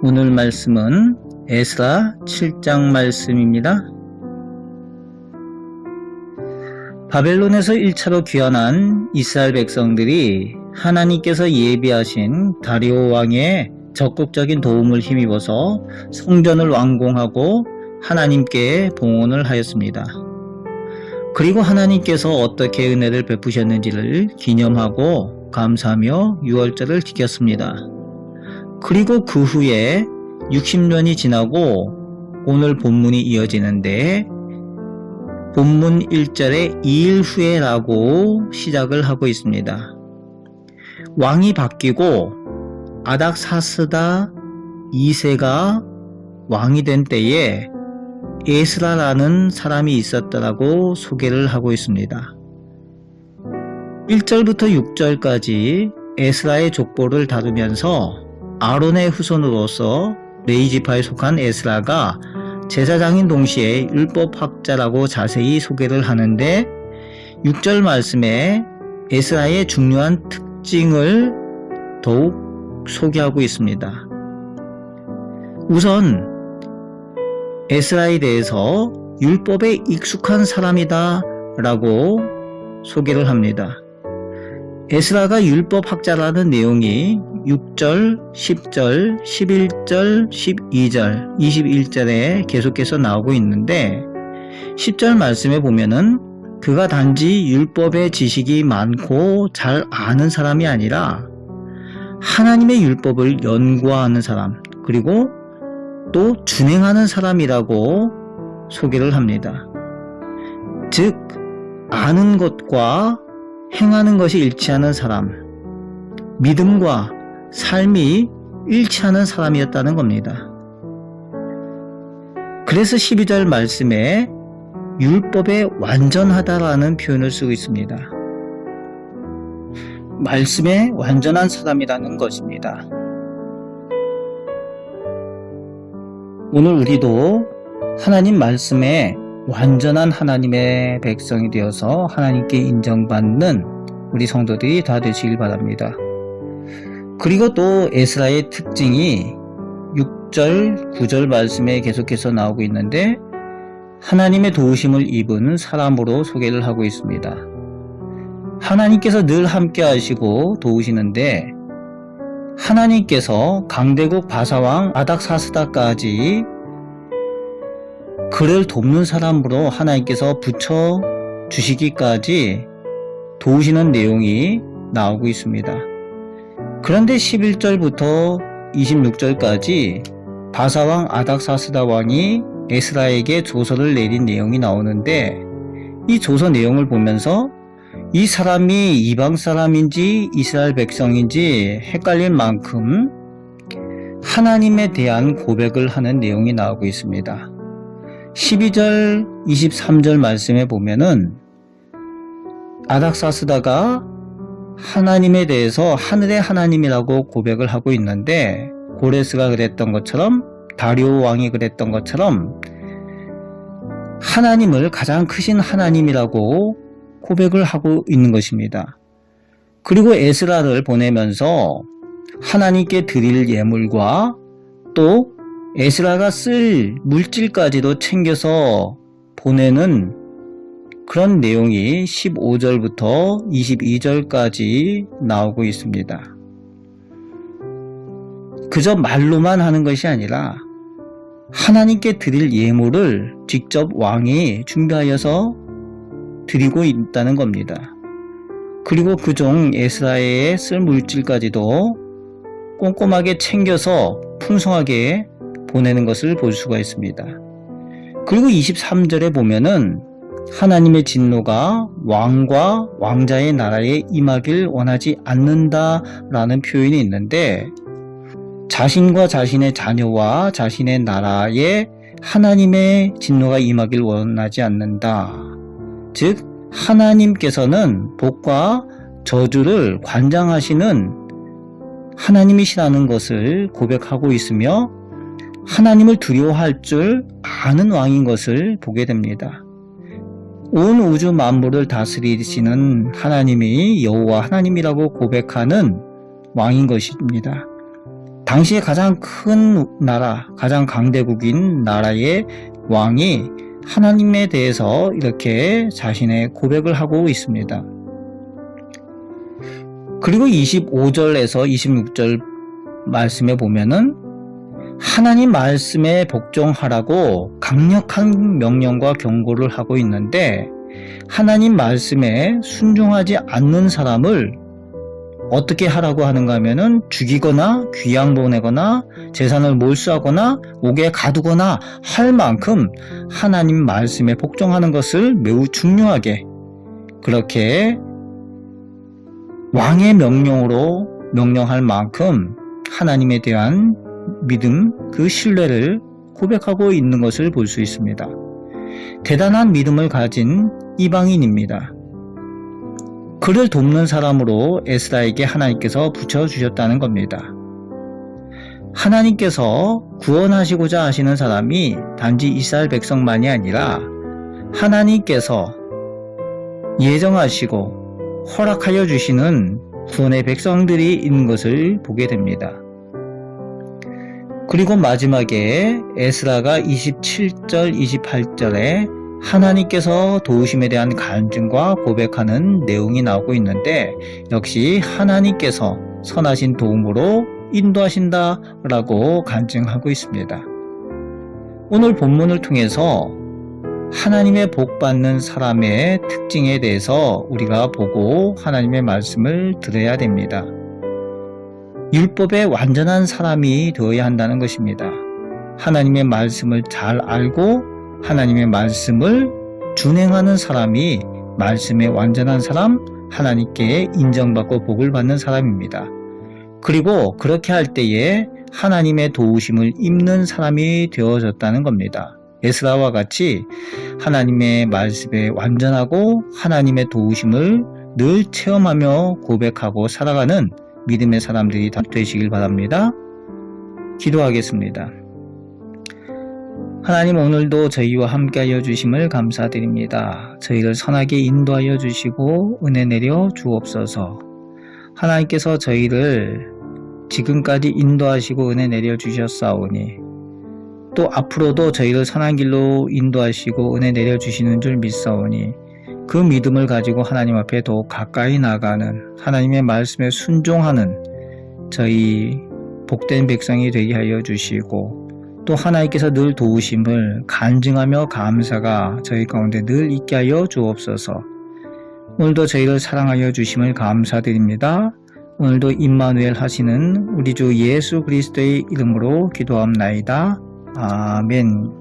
오늘 말씀은 에스라 7장 말씀입니다. 바벨론에서 1차로 귀환한 이스라엘 백성들이 하나님께서 예비하신 다리오 왕의 적극적인 도움을 힘입어서 성전을 완공하고 하나님께 봉헌을 하였습니다. 그리고 하나님께서 어떻게 은혜를 베푸셨는지를 기념하고 감사하며 유월절을 지켰습니다. 그리고 그 후에 60년이 지나고 오늘 본문이 이어지는데 본문 1절에 2일 후에라고 시작을 하고 있습니다. 왕이 바뀌고 아닥사스다 2세가 왕이 된 때에 에스라라는 사람이 있었다라고 소개를 하고 있습니다. 1절부터 6절까지 에스라의 족보를 다루면서 아론의 후손으로서 레위 지파에 속한 에스라가 제사장인 동시에 율법학자라고 자세히 소개를 하는데 6절 말씀에 에스라의 중요한 특징을 더욱 소개하고 있습니다. 우선 에스라에 대해서 율법에 익숙한 사람이다 라고 소개를 합니다. 에스라가 율법학자라는 내용이 6절, 10절, 11절, 12절, 21절에 계속해서 나오고 있는데 10절 말씀에 보면은 그가 단지 율법의 지식이 많고 잘 아는 사람이 아니라 하나님의 율법을 연구하는 사람 그리고 또 준행하는 사람이라고 소개를 합니다. 즉 아는 것과 행하는 것이 일치하는 사람, 믿음과 삶이 일치하는 사람이었다는 겁니다. 그래서 12절 말씀에 율법에 완전하다라는 표현을 쓰고 있습니다. 말씀에 완전한 사람이라는 것입니다. 오늘 우리도 하나님 말씀에 완전한 하나님의 백성이 되어서 하나님께 인정받는 우리 성도들이 다 되시길 바랍니다. 그리고 또 에스라의 특징이 6절, 9절 말씀에 계속해서 나오고 있는데 하나님의 도우심을 입은 사람으로 소개를 하고 있습니다. 하나님께서 늘 함께 하시고 도우시는데 하나님께서 강대국 바사왕 아닥사스다까지 그를 돕는 사람으로 하나님께서 붙여 주시기까지 도우시는 내용이 나오고 있습니다. 그런데 11절부터 26절까지 바사왕 아닥사스다 왕이 에스라에게 조서를 내린 내용이 나오는데 이 조서 내용을 보면서 이 사람이 이방 사람인지 이스라엘 백성인지 헷갈릴 만큼 하나님에 대한 고백을 하는 내용이 나오고 있습니다. 12절, 23절 말씀에 보면은 아닥사스다가 하나님에 대해서 하늘의 하나님이라고 고백을 하고 있는데 고레스가 그랬던 것처럼 다리오 왕이 그랬던 것처럼 하나님을 가장 크신 하나님이라고 고백을 하고 있는 것입니다. 그리고 에스라를 보내면서 하나님께 드릴 예물과 또 에스라가 쓸 물질까지도 챙겨서 보내는 그런 내용이 15절부터 22절까지 나오고 있습니다. 그저 말로만 하는 것이 아니라 하나님께 드릴 예물을 직접 왕이 준비하여서 드리고 있다는 겁니다. 그리고 그중 에스라의 쓸 물질까지도 꼼꼼하게 챙겨서 풍성하게 보내는 것을 볼 수가 있습니다. 그리고 23절에 보면은 하나님의 진노가 왕과 왕자의 나라에 임하길 원하지 않는다라는 표현이 있는데 자신과 자신의 자녀와 자신의 나라에 하나님의 진노가 임하길 원하지 않는다. 즉 하나님께서는 복과 저주를 관장하시는 하나님이시라는 것을 고백하고 있으며 하나님을 두려워할 줄 아는 왕인 것을 보게 됩니다. 온 우주 만물을 다스리시는 하나님이 여호와 하나님이라고 고백하는 왕인 것입니다. 당시에 가장 큰 나라, 가장 강대국인 나라의 왕이 하나님에 대해서 이렇게 자신의 고백을 하고 있습니다. 그리고 25절에서 26절 말씀에 보면은 하나님 말씀에 복종하라고 강력한 명령과 경고를 하고 있는데, 하나님 말씀에 순종하지 않는 사람을 어떻게 하라고 하는가 하면은 죽이거나 귀양 보내거나 재산을 몰수하거나 옥에 가두거나 할 만큼 하나님 말씀에 복종하는 것을 매우 중요하게, 그렇게 왕의 명령으로 명령할 만큼 하나님에 대한 믿음, 그 신뢰를 고백하고 있는 것을 볼 수 있습니다. 대단한 믿음을 가진 이방인입니다. 그를 돕는 사람으로 에스라에게 하나님께서 붙여주셨다는 겁니다. 하나님께서 구원하시고자 하시는 사람이 단지 이스라엘 백성만이 아니라 하나님께서 예정하시고 허락하여 주시는 구원의 백성들이 있는 것을 보게 됩니다. 그리고 마지막에 에스라가 27절, 28절에 하나님께서 도우심에 대한 간증과 고백하는 내용이 나오고 있는데, 역시 하나님께서 선하신 도움으로 인도하신다라고 간증하고 있습니다. 오늘 본문을 통해서 하나님의 복 받는 사람의 특징에 대해서 우리가 보고 하나님의 말씀을 들어야 됩니다. 율법의 완전한 사람이 되어야 한다는 것입니다. 하나님의 말씀을 잘 알고 하나님의 말씀을 준행하는 사람이 말씀의 완전한 사람, 하나님께 인정받고 복을 받는 사람입니다. 그리고 그렇게 할 때에 하나님의 도우심을 입는 사람이 되어졌다는 겁니다. 에스라와 같이 하나님의 말씀에 완전하고 하나님의 도우심을 늘 체험하며 고백하고 살아가는 믿음의 사람들이 다 되시길 바랍니다. 기도하겠습니다. 하나님, 오늘도 저희와 함께하여 주심을 감사드립니다. 저희를 선하게 인도하여 주시고 은혜 내려 주옵소서. 하나님께서 저희를 지금까지 인도하시고 은혜 내려 주셨사오니 또 앞으로도 저희를 선한 길로 인도하시고 은혜 내려 주시는 줄 믿사오니 그 믿음을 가지고 하나님 앞에 더 가까이 나가는, 하나님의 말씀에 순종하는 저희 복된 백성이 되게 하여 주시고, 또 하나님께서 늘 도우심을 간증하며 감사가 저희 가운데 늘 있게 하여 주옵소서. 오늘도 저희를 사랑하여 주심을 감사드립니다. 오늘도 임마누엘 하시는 우리 주 예수 그리스도의 이름으로 기도합나이다. 아멘.